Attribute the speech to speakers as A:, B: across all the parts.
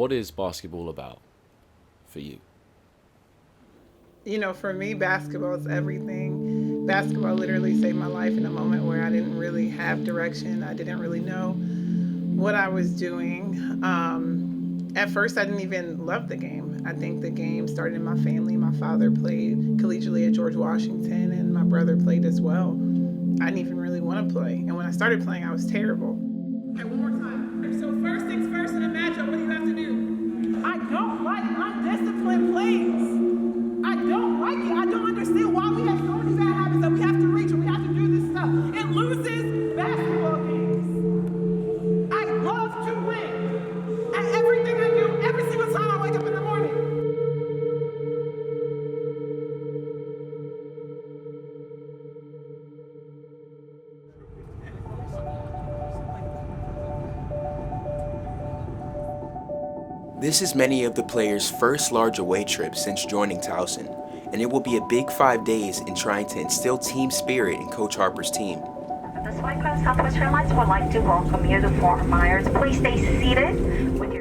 A: What is basketball about for you?
B: For me, basketball is everything. Basketball literally saved my life in a moment where I didn't really have direction. I didn't really know what I was doing. At first, I didn't even love the game. I think the game started in my family. My father played collegiately at George Washington, and my brother played as well. I didn't even really want to play. And when I started playing, I was terrible. Okay, one more time. So, first things first in a matchup, what do you have to do? I don't like undisciplined plays. I don't like it. I don't understand why we have so many bad habits that we have to reach and we have to do this stuff. It loses basketball games. I love to win at everything I do, every single time I wake up in the morning.
C: This is many of the players' first large away trip since joining Towson, and it will be a big 5 days in trying to instill team spirit in Coach Harper's team.
D: The Flight Club Southwest Airlines would like to welcome you to Fort Myers. Please stay seated with your...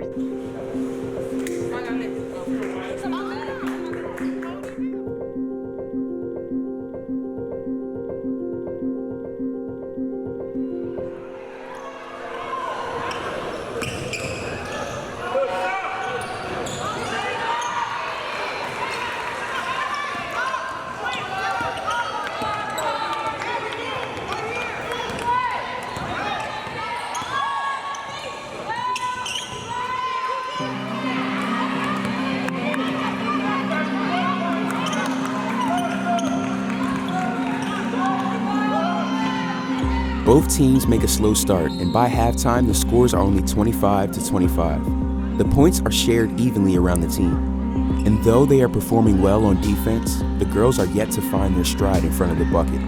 C: Both teams make a slow start, and by halftime, the scores are only 25-25. The points are shared evenly around the team. And though they are performing well on defense, the girls are yet to find their stride in front of the bucket.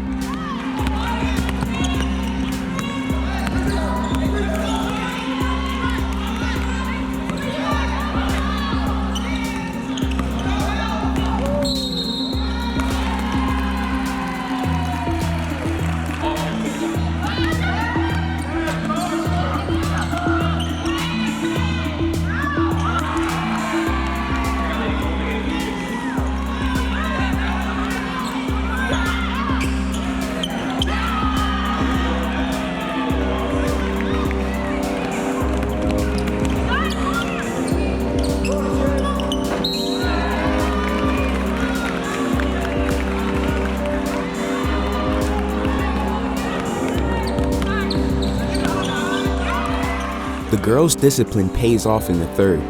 C: The girls' discipline pays off in the third.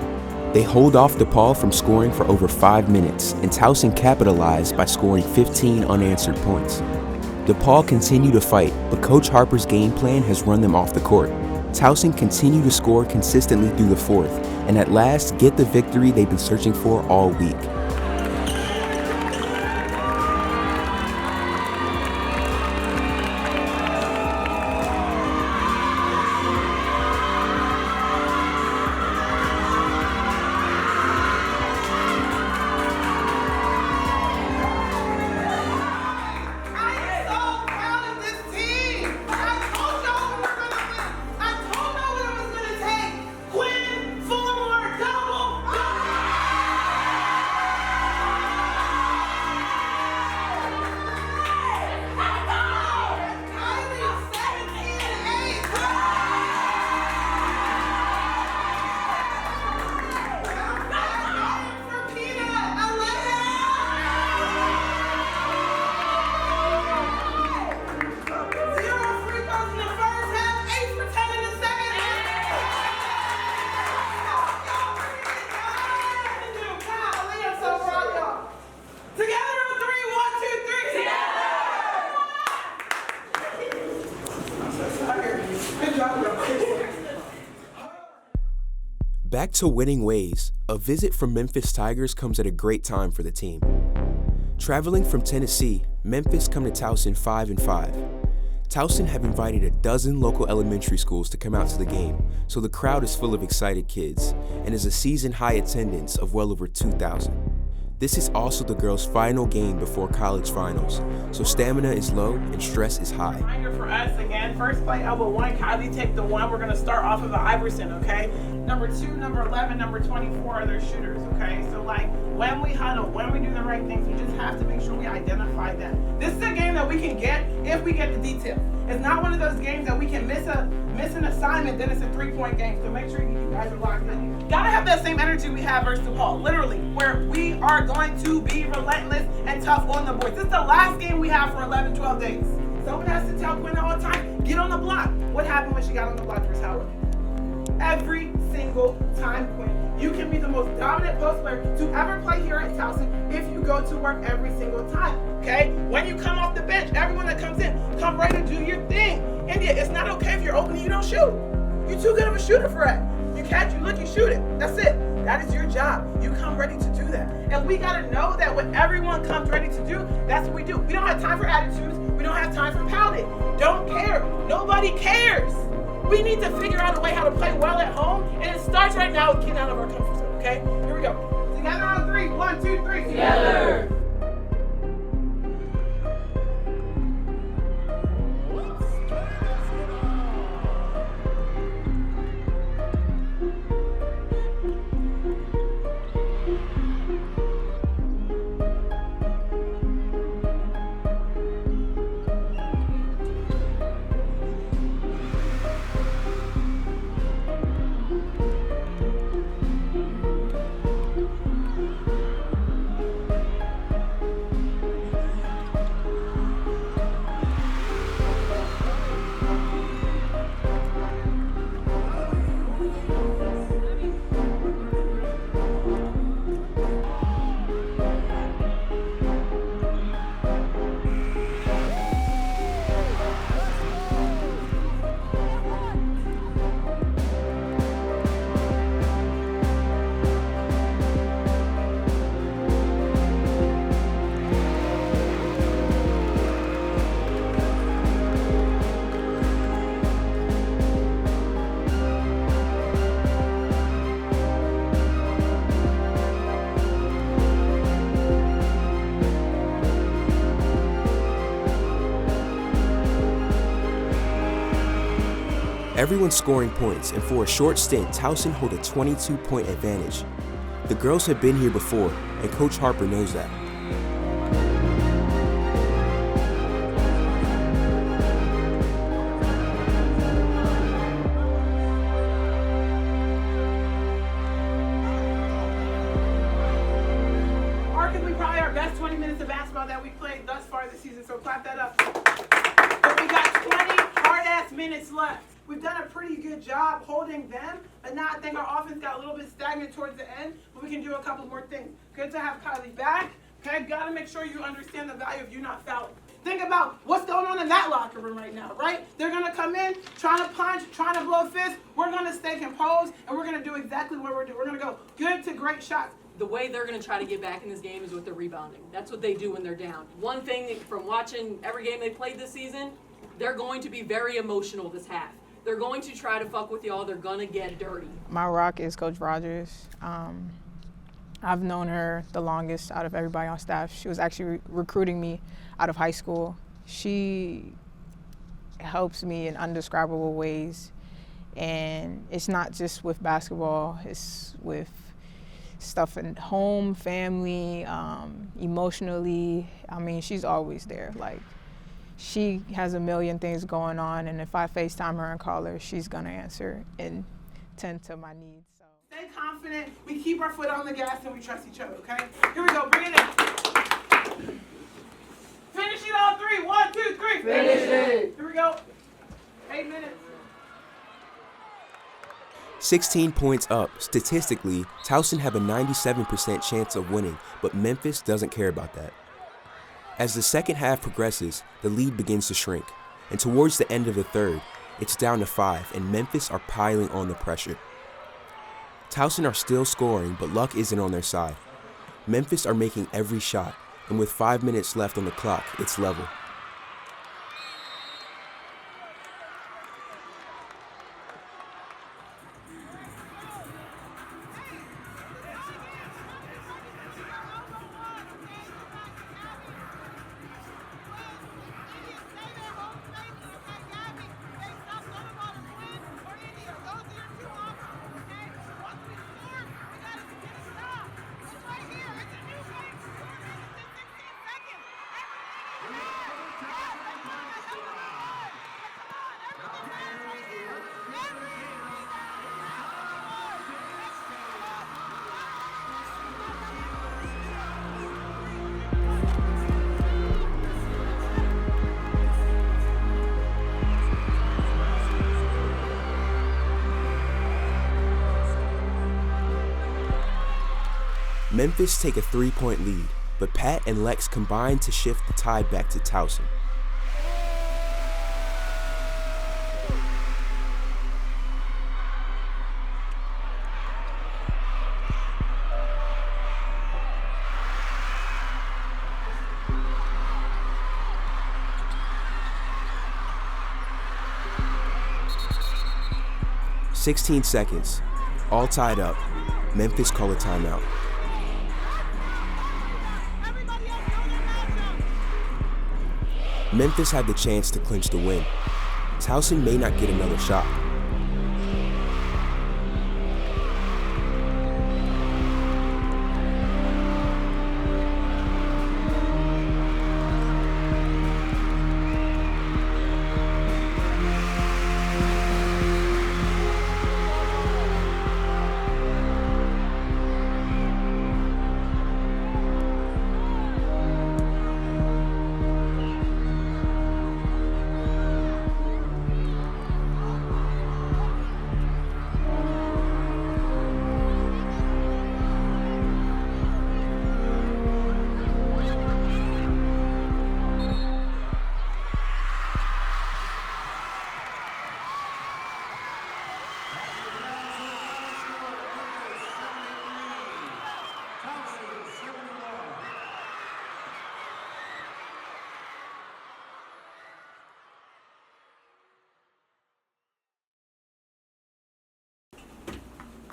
C: They hold off DePaul from scoring for over 5 minutes, and Towson capitalized by scoring 15 unanswered points. DePaul continue to fight, but Coach Harper's game plan has run them off the court. Towson continue to score consistently through the fourth, and at last get the victory they've been searching for all week. Back to winning ways, a visit from Memphis Tigers comes at a great time for the team. Traveling from Tennessee, Memphis come to Towson 5-5. Towson have invited a dozen local elementary schools to come out to the game, so the crowd is full of excited kids, and is a season-high attendance of well over 2,000. This is also the girls' final game before college finals, so stamina is low and stress is high.
B: Reminder for us again, first play elbow 1, Kylie take the 1. We're going to start off of the Iverson, okay? Number 2, number 11, number 24 are their shooters, okay? So like when we huddle, when we do the right things, we just have to make sure we identify them. This is a game that we can get if we get the details. It's not one of those games that we can miss an assignment, then it's a 3-point game. So make sure you guys are locked in. Gotta have that same energy we have versus DePaul, literally, where we are going to be relentless and tough on the boards. This is the last game we have for 11, 12 days. Someone has to tell Quinn all the time, get on the block. What happened when she got on the block versus Howard? Every single time, Quinn. You can be the most dominant post player to ever play here at Towson if you go to work every single time, okay? When you come off the bench, everyone that comes in, come right and do your thing. India, it's not okay if you're open and you don't shoot. You're too good of a shooter for that. You catch, you look, you shoot it. That's it. That is your job. You come ready to do that. And we got to know that when everyone comes ready to do, that's what we do. We don't have time for attitudes. We don't have time for pouting. Don't care. Nobody cares. We need to figure out a way how to play well at home, and it starts right now with getting out of our comfort zone, okay? Here we go. Together on 3. 1, 2, 3. Together.
C: Everyone's scoring points, and for a short stint, Towson hold a 22-point advantage. The girls have been here before, and Coach Harper knows that.
B: Arguably probably our best 20 minutes of basketball that we played thus far this season, so clap that up. But we got 20 hard-ass minutes left. We've done a pretty good job holding them, but now I think our offense got a little bit stagnant towards the end, but we can do a couple more things. Good to have Kylie back. Okay, gotta make sure you understand the value of you not fouling. Think about what's going on in that locker room right now, right? They're gonna come in, trying to punch, trying to blow fists. We're gonna stay composed, and we're gonna do exactly what we're doing. We're gonna go good to great shots.
E: The way they're going to try to get back in this game is with the rebounding. That's what they do when they're down. One thing from watching every game they played this season, they're going to be very emotional this half. They're going to try to fuck with y'all. They're going to get dirty.
F: My rock is Coach Rogers. I've known her the longest out of everybody on staff. She was actually recruiting me out of high school. She helps me in indescribable ways. And it's not just with basketball, it's with stuff in home, family, emotionally. I mean, she's always there. Like, she has a million things going on, and if I FaceTime her and call her, she's gonna answer and tend to my needs. So.
B: Stay confident, we keep our foot on the gas, and we trust each other, okay? Here we go, bring it in. Finish it on 3, 1, 2, 3. Finish it. Here we go, 8 minutes.
C: 16 points up. Statistically, Towson have a 97% chance of winning, but Memphis doesn't care about that. As the second half progresses, the lead begins to shrink, and towards the end of the third, it's down to 5, and Memphis are piling on the pressure. Towson are still scoring, but luck isn't on their side. Memphis are making every shot, and with 5 minutes left on the clock, it's level. Memphis take a 3-point lead, but Pat and Lex combine to shift the tide back to Towson. "16 seconds, all tied up. Memphis call a timeout." Memphis had the chance to clinch the win. Towson may not get another shot.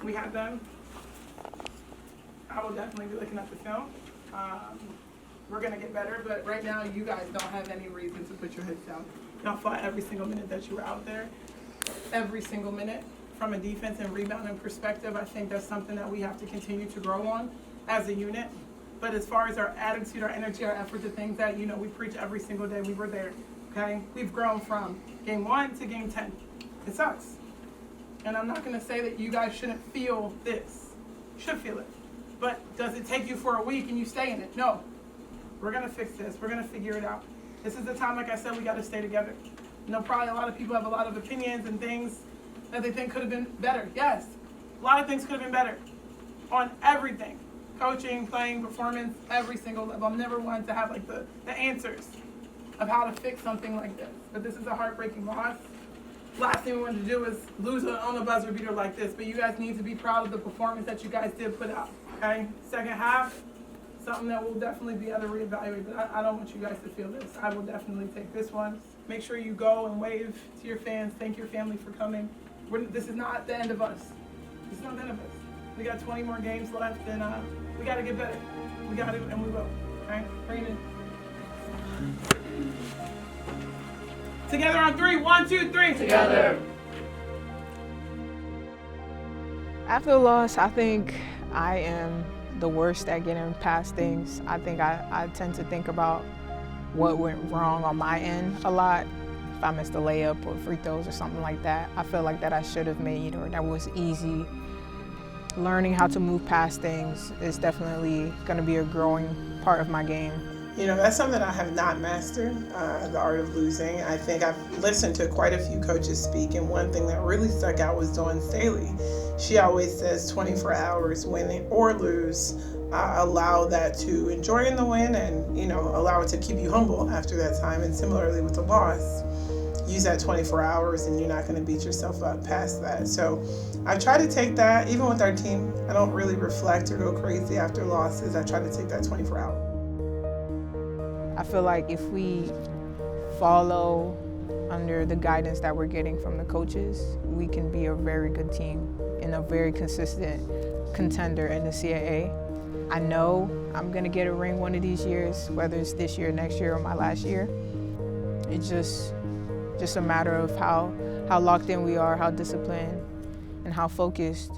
B: We have them. I will definitely be looking at the film. We're going to get better, but right now you guys don't have any reason to put your heads down. Y'all fought every single minute that you were out there. Every single minute. From a defense and rebounding perspective, I think that's something that we have to continue to grow on as a unit. But as far as our attitude, our energy, our effort, the things that, we preach every single day, we were there, okay? We've grown from game 1 to game 10. It sucks. And I'm not going to say that you guys shouldn't feel this. You should feel it. But does it take you for a week and you stay in it? No. We're going to fix this. We're going to figure it out. This is the time, like I said, we got to stay together. Probably a lot of people have a lot of opinions and things that they think could have been better. Yes, a lot of things could have been better on everything. Coaching, playing, performance, every single level. I'm never one to have the answers of how to fix something like this. But this is a heartbreaking loss. Last thing we wanted to do is lose on a buzzer beater like this, but you guys need to be proud of the performance that you guys did put out, okay? Second half, something that will definitely be able to reevaluate, but I don't want you guys to feel this. I will definitely take this one. Make sure you go and wave to your fans. Thank your family for coming. This is not the end of us. This is not the end of us. We got 20 more games left, and we got to get better. We got to, and we will, okay? Bring it in. Together on 3. 1, 2, 3. Together.
F: After the loss, I think I am the worst at getting past things. I think I tend to think about what went wrong on my end a lot. If I missed a layup or free throws or something like that, I feel like that I should have made or that was easy. Learning how to move past things is definitely going to be a growing part of my game.
B: That's something I have not mastered, the art of losing. I think I've listened to quite a few coaches speak, and one thing that really stuck out was Dawn Staley. She always says 24 hours, win or lose, allow that to enjoy in the win and, allow it to keep you humble after that time. And similarly with the loss, use that 24 hours and you're not going to beat yourself up past that. So I try to take that, even with our team. I don't really reflect or go crazy after losses. I try to take that 24 hours.
F: I feel like if we follow under the guidance that we're getting from the coaches, we can be a very good team and a very consistent contender in the CAA. I know I'm gonna get a ring one of these years, whether it's this year, next year, or my last year. It's just a matter of how locked in we are, how disciplined, and how focused